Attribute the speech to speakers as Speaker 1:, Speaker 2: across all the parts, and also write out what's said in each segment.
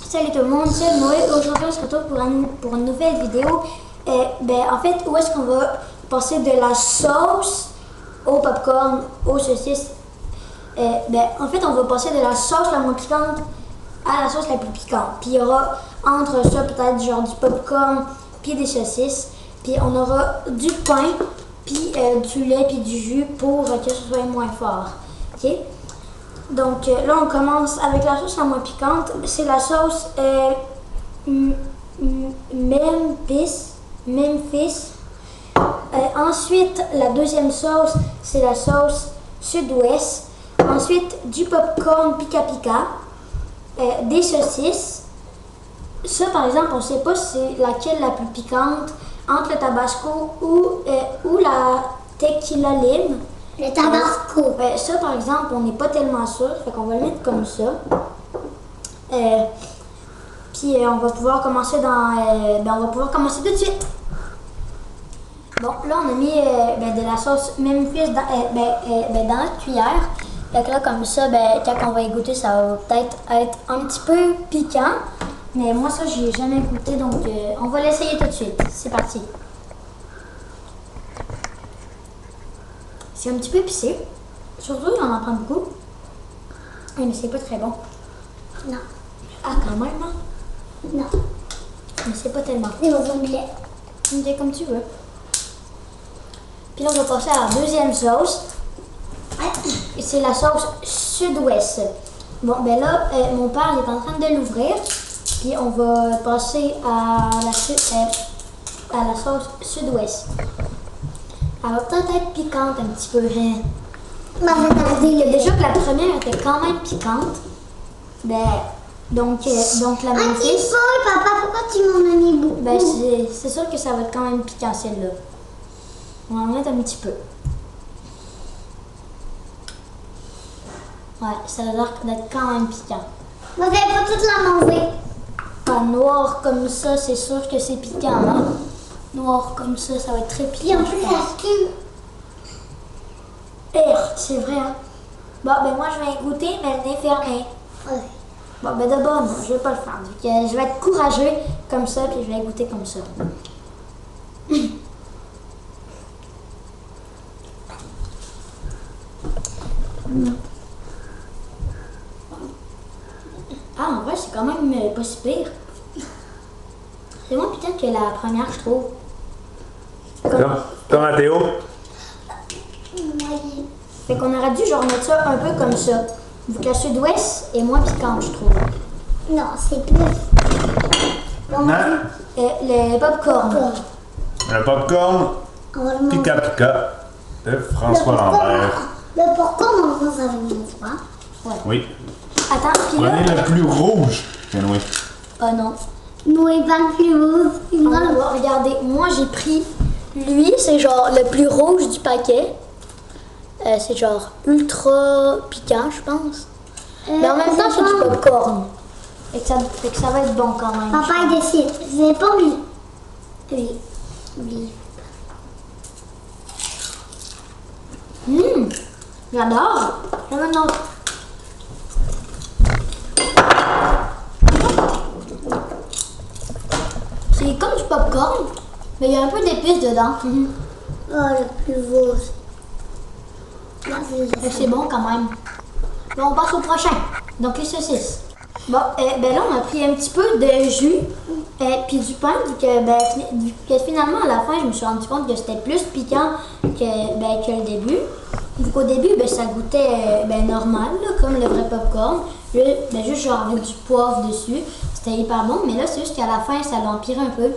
Speaker 1: Salut tout le monde, c'est Noé. Aujourd'hui, on se retrouve pour une nouvelle vidéo. En fait, où est-ce qu'on va passer de la sauce au popcorn, aux saucisses? En fait, on va passer de la sauce la moins piquante à la sauce la plus piquante. Puis il y aura entre ça peut-être genre du popcorn puis des saucisses. Puis on aura du pain, puis du lait puis du jus pour que ce soit moins fort. Ok? Donc là, on commence avec la sauce la moins piquante. C'est la sauce Memphis. Ensuite, la deuxième sauce, c'est la sauce Sud-Ouest. Ensuite, du popcorn Pika Pika, des saucisses. Ça, par exemple, on ne sait pas c'est laquelle la plus piquante entre le tabasco ou la tequila lime.
Speaker 2: Le tabasco.
Speaker 1: Ça, par exemple, on n'est pas tellement sûr, fait qu'on va le mettre comme ça. Puis on va pouvoir commencer on va pouvoir commencer tout de suite. Bon, là, on a mis de la sauce Memphis dans notre cuillère. Fait que là, comme ça, quand on va y goûter, ça va peut-être être un petit peu piquant. Mais moi, ça, j'y ai jamais goûté, donc on va l'essayer tout de suite. C'est parti. C'est un petit peu épicé. Surtout, on en prend beaucoup. Mais c'est pas très bon.
Speaker 2: Non.
Speaker 1: Ah, quand même, hein?
Speaker 2: Non.
Speaker 1: Mais c'est pas tellement.
Speaker 2: C'est au anglais.
Speaker 1: Ok, comme tu veux. Puis là, on va passer à la deuxième sauce. Et c'est la sauce Sud-Ouest. Bon, là, mon père il est en train de l'ouvrir. Puis on va passer à la sauce Sud-Ouest. Elle va peut-être être piquante un petit peu. Déjà que la première était quand même piquante. Donc la
Speaker 2: Un petit
Speaker 1: Memphis.
Speaker 2: peu, papa, pourquoi tu m'en as mis beaucoup?
Speaker 1: C'est sûr que ça va être quand même piquant celle-là. On va en mettre un petit peu. Ouais, ça a l'air d'être quand même piquant.
Speaker 2: Vous allez pas toute la manger.
Speaker 1: Pas noir comme ça, c'est sûr que c'est piquant, hein? Noir comme ça, ça va être très
Speaker 2: Puis en
Speaker 1: piquant.
Speaker 2: plus, ça se tue.
Speaker 1: C'est vrai, hein? Bon, moi, je vais y goûter, mais le nez fermé.
Speaker 2: Ouais.
Speaker 1: Bon, d'abord, non, je vais pas le faire. Donc, je vais être courageux comme ça, puis je vais y goûter comme ça. Ah, en vrai, c'est quand même pas si pire. C'est moins piquant que la première, je trouve.
Speaker 3: Toi, Mathéo?
Speaker 2: Moyen.
Speaker 1: Fait qu'on aurait dû genre mettre ça un peu comme ça. Vu que la Sud-Ouest est moins piquante, je trouve.
Speaker 2: Non, c'est plus. Bon,
Speaker 3: Hein?
Speaker 1: Le popcorn.
Speaker 3: Le popcorn
Speaker 2: on va le manger.
Speaker 3: Pika Pika de François Lambert.
Speaker 2: Le popcorn, on mange avec mon frère.
Speaker 3: Oui.
Speaker 1: Attends, puis là...
Speaker 3: Prenez le plus rouge. Oui.
Speaker 1: Oh non.
Speaker 2: Nous, pas le plus rouge.
Speaker 1: On va voir, regardez, moi j'ai pris... Lui, c'est genre le plus rouge du paquet. C'est genre ultra piquant, je pense. Mais en même temps, c'est du popcorn. Fait que ça va être bon quand même.
Speaker 2: Papa, il décide. Je vais pas lui. Oui.
Speaker 1: J'adore. J'aime un autre. C'est comme du popcorn, mais il y a un peu d'épices dedans.
Speaker 2: Oh, le plus rouge.
Speaker 1: Fait que c'est bon quand même. Bon, on passe au prochain. Donc les saucisses. Bon, là on a pris un petit peu de jus puis du pain vu que finalement à la fin je me suis rendu compte que c'était plus piquant que le début. Vu qu'au début ça goûtait normal là, comme le vrai popcorn. Là, juste genre avec du poivre dessus. C'était hyper bon, mais là c'est juste qu'à la fin ça l'empire un peu.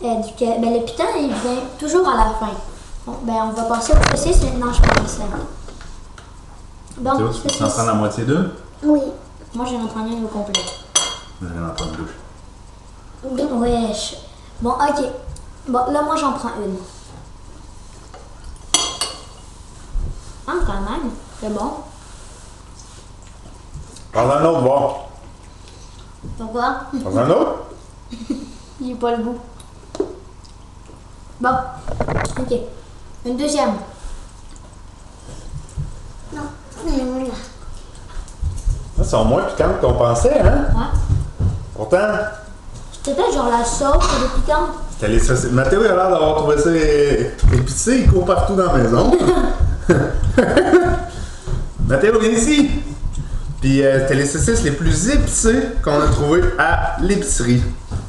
Speaker 1: Le piquant il vient toujours à la fin. Bon, on va passer aux saucisses maintenant je pense.
Speaker 3: Mathéo, tu peux en prendre la moitié d'eux?
Speaker 2: Oui.
Speaker 1: Moi, je vais en prendre une au complet.
Speaker 3: Je vais en prendre deux.
Speaker 1: Wesh. Bon, ok. Bon, là, moi, j'en prends une. Ah, quand même. C'est bon.
Speaker 3: Prends un autre, bon.
Speaker 1: Pourquoi?
Speaker 3: Prends un autre?
Speaker 1: J'ai pas le goût. Bon. Ok. Une deuxième.
Speaker 2: Non, mais voilà.
Speaker 3: Ça, sont moins piquantes qu'on pensait, hein?
Speaker 1: Ouais.
Speaker 3: pourtant,
Speaker 1: C'était peut-être genre la sauce, le piquant.
Speaker 3: c'était les saucisses. Mathéo il a l'air d'avoir trouvé ça épicé, il court partout dans la maison. Mathéo, viens ici! Puis c'était les saucisses les plus épicées qu'on a trouvées à l'épicerie.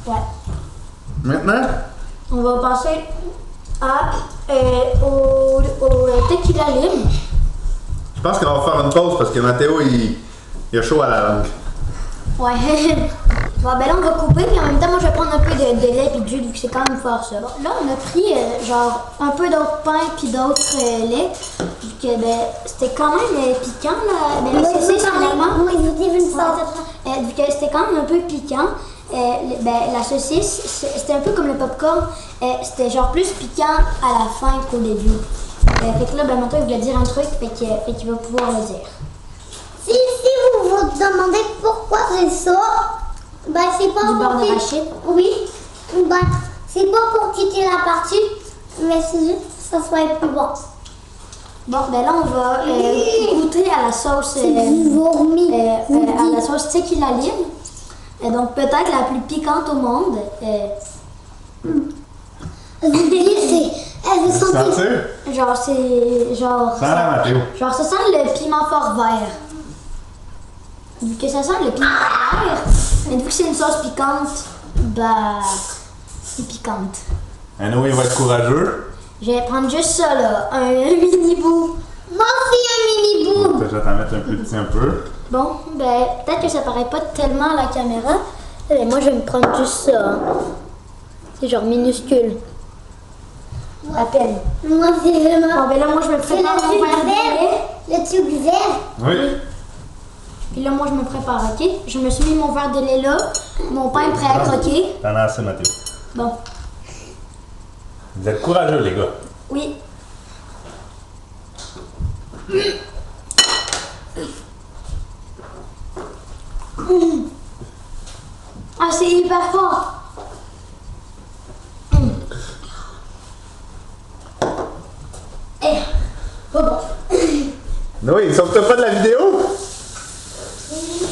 Speaker 1: Ouais.
Speaker 3: Maintenant,
Speaker 1: On va passer au tequila lime.
Speaker 3: je pense qu'on va faire une pause parce que Mathéo, il a chaud à la langue.
Speaker 1: Ouais. Bon, ben là, on va couper, puis en même temps, moi, je vais prendre un peu de lait et de jus, vu que c'est quand même fort, ça. Bon, là, on a pris, genre, un peu d'autres pains puis d'autres laits, vu que, ben, c'était quand même piquant, là. Ben, la saucisse, finalement.
Speaker 2: Moi, je vous dis une sorte.
Speaker 1: Vu que c'était quand même un peu piquant, ben, la saucisse, c'était un peu comme le popcorn. C'était genre plus piquant à la fin qu'au début. Fait que là, ben, maintenant, il voulait dire un truc, fait qu'il va pouvoir le dire.
Speaker 2: Si vous vous demandez pourquoi c'est ça, ben c'est pas
Speaker 1: Du
Speaker 2: pour
Speaker 1: beurre d'arachide?
Speaker 2: Oui. Ben, c'est pas pour quitter la partie, mais c'est juste que ça soit plus bon.
Speaker 1: Bon, ben là, on va goûter à la sauce.
Speaker 2: C'est du vomi.
Speaker 1: À la sauce tequila lime. Donc, peut-être la plus piquante au monde.
Speaker 2: Je vous dis, elle veut sentir.
Speaker 3: Sentir?
Speaker 1: Genre, c'est. Genre.
Speaker 3: Sans la Mathéo.
Speaker 1: Genre, ça sent le piment fort vert. Vu que ça sent le piment fort vert, mais vu que c'est une sauce piquante, bah. C'est piquante.
Speaker 3: Anouilh, il va être courageux.
Speaker 1: Je vais prendre juste ça, là. Un mini bout.
Speaker 2: Moi aussi, un mini bout.
Speaker 3: Je vais t'en mettre un petit un peu.
Speaker 1: Bon, ben, peut-être que ça paraît pas tellement à la caméra. Mais moi, je vais me prendre juste ça. Hein. C'est genre minuscule. À peine.
Speaker 2: Moi, c'est vraiment.
Speaker 1: Bon, ben là, moi, je me
Speaker 2: C'est
Speaker 1: prépare mon verre de lait.
Speaker 2: le tube vert.
Speaker 3: Oui.
Speaker 1: Puis là, moi, je me prépare, ok? Je me suis mis mon verre de lait là. Mon pain prêt à croquer.
Speaker 3: T'en as assez, Mathéo.
Speaker 1: Bon,
Speaker 3: Vous êtes courageux, les gars.
Speaker 1: oui. Ah, c'est hyper fort. Eh, oh bon.
Speaker 3: Noé, sauve-toi pas de la vidéo?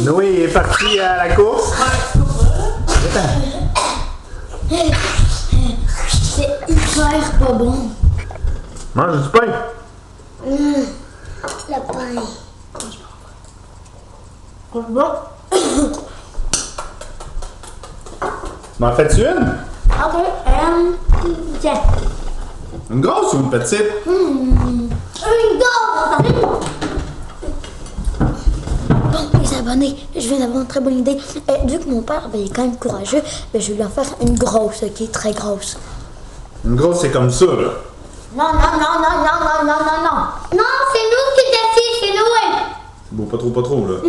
Speaker 3: Noé est parti à la course.
Speaker 1: C'est hyper pas bon.
Speaker 3: Mange du pain.
Speaker 2: Le pain.
Speaker 1: Bon.
Speaker 3: M'en fais-tu une?
Speaker 1: Ok, tiens.
Speaker 3: Une grosse ou une petite?
Speaker 2: Une gourde.
Speaker 1: Bon, les abonnés, je viens d'avoir une très bonne idée. Vu que mon père ben, il est quand même courageux, ben, je vais lui en faire une grosse, ok? Très grosse.
Speaker 3: Une grosse, c'est comme ça, là.
Speaker 1: Non, non, non, non, non, non, non, non, non.
Speaker 2: Non, c'est nous qui décidons, c'est nous.
Speaker 3: C'est beau, pas trop, là. Je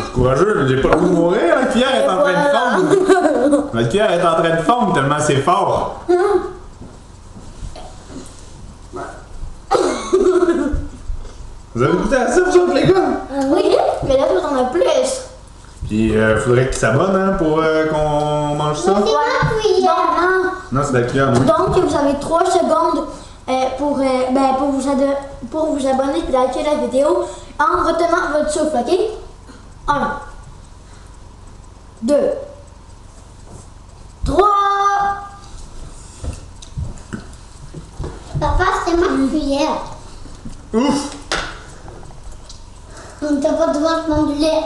Speaker 3: suis courageux, j'ai pas le goût de mourir. La cuillère est en train de fondre. La cuillère est en train de fondre tellement c'est fort. Vous avez goûté à ça, vous autres, les gars?
Speaker 1: Oui, mais là, toi, t'en as plus.
Speaker 3: Puis, faudrait qu'il s'abonne, hein, pour qu'on mange ça.
Speaker 2: C'est ma cuillère.
Speaker 3: Non, c'est la cuillère, non.
Speaker 1: Donc, vous avez 3 secondes pour vous abonner et liker la vidéo en retenant votre souffle, ok? 1, 2, 3.
Speaker 2: Papa, c'est ma cuillère.
Speaker 3: Ouf!
Speaker 2: T'as pas le droit de prendre du lait.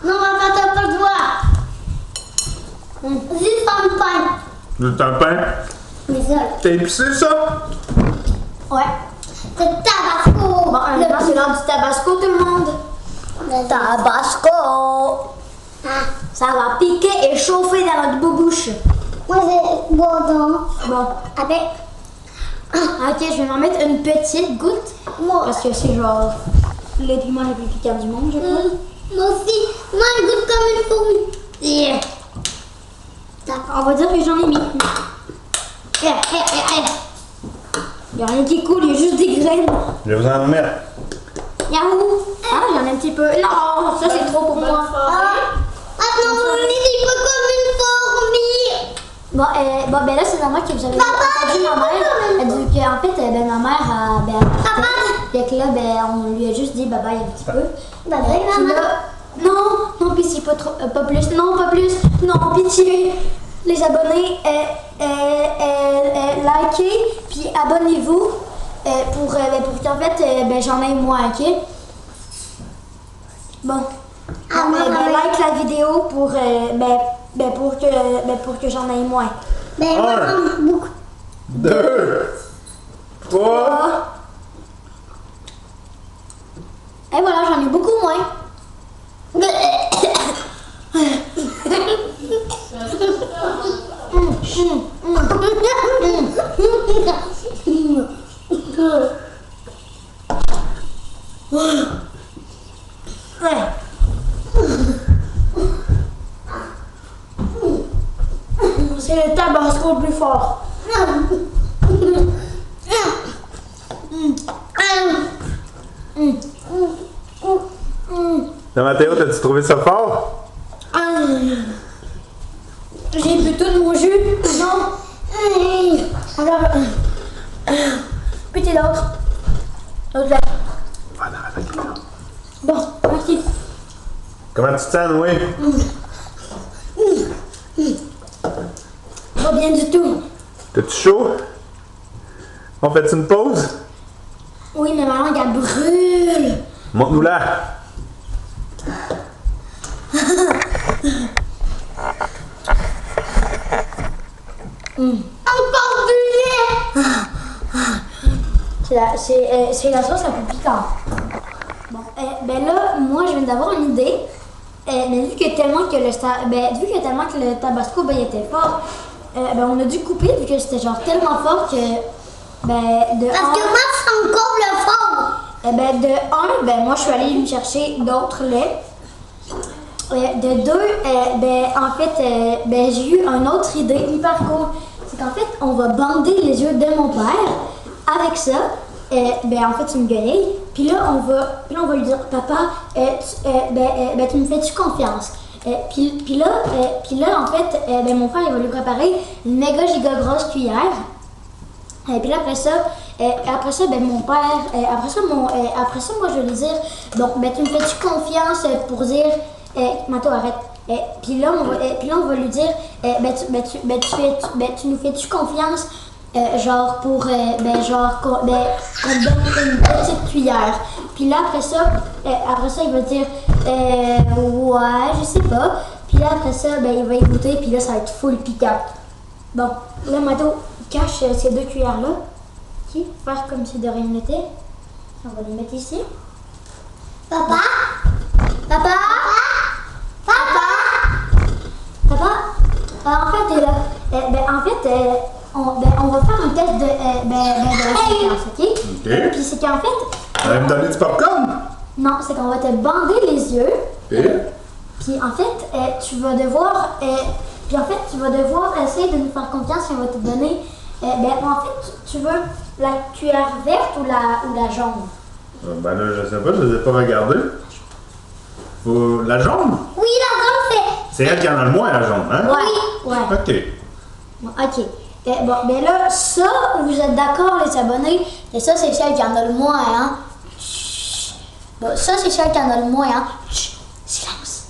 Speaker 2: Non, papa, t'as pas le droit. Juste un pain.
Speaker 3: Juste un pain.
Speaker 2: Mais ça,
Speaker 3: T'as épicé, ça?
Speaker 1: Ouais.
Speaker 2: c'est tabasco.
Speaker 1: Bon, maintenant, c'est l'heure du tabasco, tout le monde. Tabasco!
Speaker 2: Ah,
Speaker 1: Ça va piquer et chauffer dans notre boubouche.
Speaker 2: moi, c'est Bourdon.
Speaker 1: Bon,
Speaker 2: Avec
Speaker 1: ok, je vais m'en mettre une petite goutte.
Speaker 2: moi.
Speaker 1: Parce que c'est genre le piment le plus piquant du monde, je crois.
Speaker 2: Moi aussi. Moi, je goûte comme une fourmi.
Speaker 1: Yeah. On va dire que j'en ai mis. Il n'y a rien qui coule, il y a juste des graines.
Speaker 3: Je vais vous en mettre.
Speaker 1: Yahoo! Ah, j'en ai un petit peu. Non, ça c'est trop pour moi.
Speaker 2: Ah non, mais c'est pas comme une fourmi.
Speaker 1: Bon, ben là, c'est normal que vous avez entendu ma mère. Vu qu'en fait, ben, ma mère a. Fait que là, ben, on lui a juste dit bye bye un petit peu.
Speaker 2: Bye bye,
Speaker 1: Puis
Speaker 2: maman.
Speaker 1: là, non, non, non, pitié, pas trop, pas plus, non, pas plus, non, pitié. Les abonnés, likez, puis abonnez-vous pour qu'en fait, j'en ai moins, ok? Bon. Like la vidéo pour que j'en aille moins.
Speaker 2: Ben, moi, j'en ai beaucoup.
Speaker 3: 2, 3.
Speaker 1: Et voilà, j'en ai beaucoup moins. Ouais. C'est le tabasco le plus fort.
Speaker 3: Mathéo, t'as-tu trouvé ça fort?
Speaker 1: J'ai bu tout de mon jus. Non. Alors, petit l'autre. L'autre là.
Speaker 3: Voilà, avec toi.
Speaker 1: Bon, merci.
Speaker 3: Comment tu te sens, Noé?
Speaker 1: Pas bien du tout.
Speaker 3: T'es-tu chaud? On fait une pause?
Speaker 1: Oui, mais ma langue, elle brûle.
Speaker 3: Montre-nous là.
Speaker 2: Encore du lait.
Speaker 1: C'est la sauce la plus piquante. Bon, ben là, moi, je viens d'avoir une idée. Mais vu que tellement que le tabasco il était fort, on a dû couper vu que c'était genre tellement fort que
Speaker 2: Parce que moi, c'est encore le fort.
Speaker 1: moi je suis allée me chercher d'autres laits. De deux, j'ai eu une autre idée hyper cool. C'est qu'en fait, on va bander les yeux de mon père avec ça. En fait, c'est une guenille. Puis là, on va lui dire, papa, tu me fais-tu confiance? Puis là, en fait, mon frère, il va lui préparer une méga giga grosse cuillère. Puis là, après ça, mon père, après ça, moi, je vais lui dire, bon, tu me fais-tu confiance pour dire, Mato, arrête. Puis là, on va lui dire, tu nous fais-tu confiance, qu'on te donne une petite cuillère. Puis là, après ça, il va dire, ouais, je sais pas. Puis là, après ça, il va y goûter, puis là, ça va être full piquant. Bon, là, Mato, cache ces deux cuillères-là. Ok, faire comme si de rien n'était. On va les mettre ici.
Speaker 2: Papa?
Speaker 1: Papa? On va faire un test de la confiance, ok?
Speaker 3: Ok.
Speaker 1: Puis c'est qu'en fait,
Speaker 3: Elle va me donner du popcorn?
Speaker 1: non, c'est qu'on va te bander les yeux.
Speaker 3: Et?
Speaker 1: Puis en fait, tu vas devoir essayer de nous faire confiance et on va te donner. En fait, tu veux la cuillère verte ou la jaune?
Speaker 3: Ben là, je sais pas, je les ai pas regardés. La jaune?
Speaker 2: Oui, la grande fait.
Speaker 3: C'est elle qui en a le moins, la jaune, hein?
Speaker 1: Ouais.
Speaker 3: Ok.
Speaker 1: Bon, ok. Là, ça, vous êtes d'accord, les abonnés? Et ça, c'est celle qui en a le moins, hein? Chut. Bon, ça, c'est celle qui en a le moins, hein? Chut. Silence.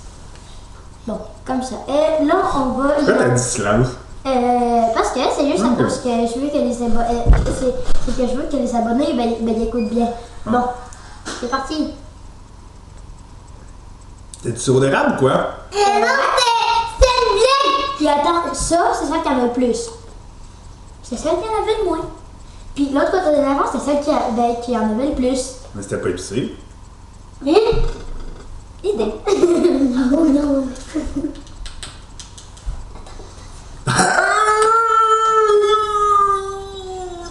Speaker 1: Bon, comme ça. Et là, on va...
Speaker 3: Pourquoi t'as dit silence?
Speaker 1: Parce que c'est juste à cause que je veux que les abonnés, ils écoutent bien. Bon, c'est parti.
Speaker 3: T'es du sirop d'érable ou quoi?
Speaker 2: Non, c'est une blague.
Speaker 1: Puis attends, ça, c'est celle qui en a le plus. C'est celle qui en avait le moins. Puis l'autre côté de l'avant, c'est celle qui en avait le plus.
Speaker 3: Mais c'était pas épicé.
Speaker 1: Idée.
Speaker 2: Oh non.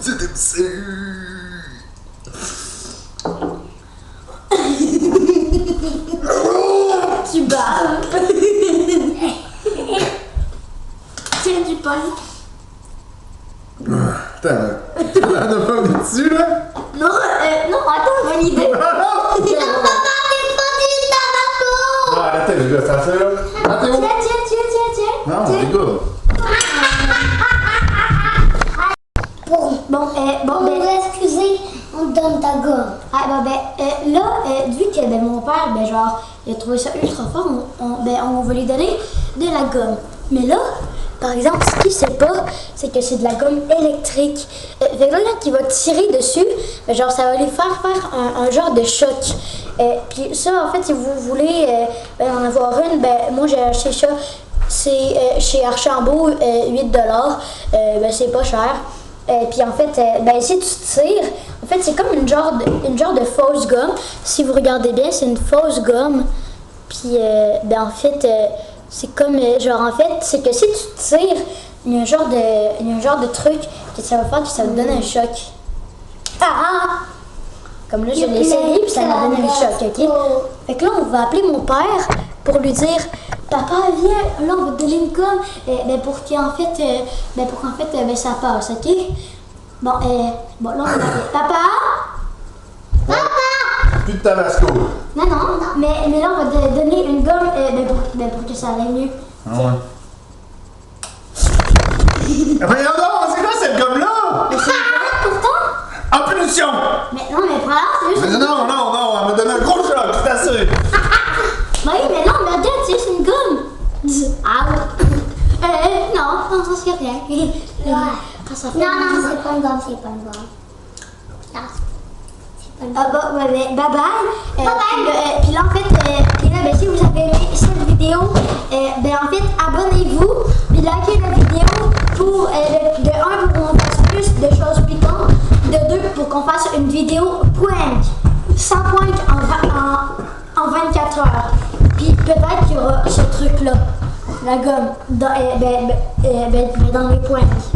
Speaker 3: C'est épicé.
Speaker 1: Tu baves. Tiens du pain.
Speaker 3: Attends, t'en as pas mis dessus, là?
Speaker 1: Non, attends, bonne idée.
Speaker 2: Papa, t'es pas du tabac.
Speaker 3: Non, arrêtez, les gars, ça là. Mathéo.
Speaker 1: Tiens.
Speaker 3: Non, les gars.
Speaker 2: Excusez, on te donne ta gomme.
Speaker 1: Là, vu que mon père, il a trouvé ça ultra fort, on va lui donner de la gomme. Mais là, par exemple, ce qu'il ne sait pas, c'est que c'est de la gomme électrique. Fait que là, quand il va tirer dessus, ben, genre, ça va lui faire un genre de choc. Puis ça, en fait, si vous voulez en avoir une, ben moi j'ai acheté ça. C'est chez Archambault, 8 $. Ben, c'est pas cher. Puis en fait, ben, si tu tires, en fait, c'est comme une genre de fausse gomme. Si vous regardez bien, c'est une fausse gomme. Puis, ben, en fait, c'est comme, genre, en fait, c'est que si tu tires, il y a un genre de truc que ça va faire que ça va te donner un choc. Ah! Comme là, je l'ai essayé, puis ça m'a donné un choc, ok? Fait que là, on va appeler mon père pour lui dire, papa, viens, là, on va te donner une gomme, ben, pour qu'en fait, ben, ça passe, ok? Bon, là, on va appeler. Papa?
Speaker 3: Plus de tabasco.
Speaker 1: Non, mais là, on va te donner une gomme, pour que ça aille mieux.
Speaker 3: Ah ouais. Mais non, c'est quoi cette gomme-là?
Speaker 1: Mais c'est vrai, pourtant?
Speaker 3: En punition!
Speaker 1: Mais non, mais voilà, c'est juste.
Speaker 3: Non, elle m'a donné un gros choc, je t'assure.
Speaker 1: Oui, mais non, mais regarde, c'est juste une gomme. Non, ça c'est rien. Ça fait
Speaker 2: Non, c'est pas une gomme, c'est pas une gomme. Non, c'est pas une gomme.
Speaker 1: Bah, ouais, bye bye. Puis là, en fait, ben, si vous avez aimé cette vidéo, ben, en fait, abonnez-vous, puis likez la vidéo pour, de 1, pour qu'on fasse plus de choses piquantes, de 2, pour qu'on fasse une vidéo pointe, 100 points en 24 heures. Puis peut-être qu'il y aura ce truc-là, la gomme, dans les pointes.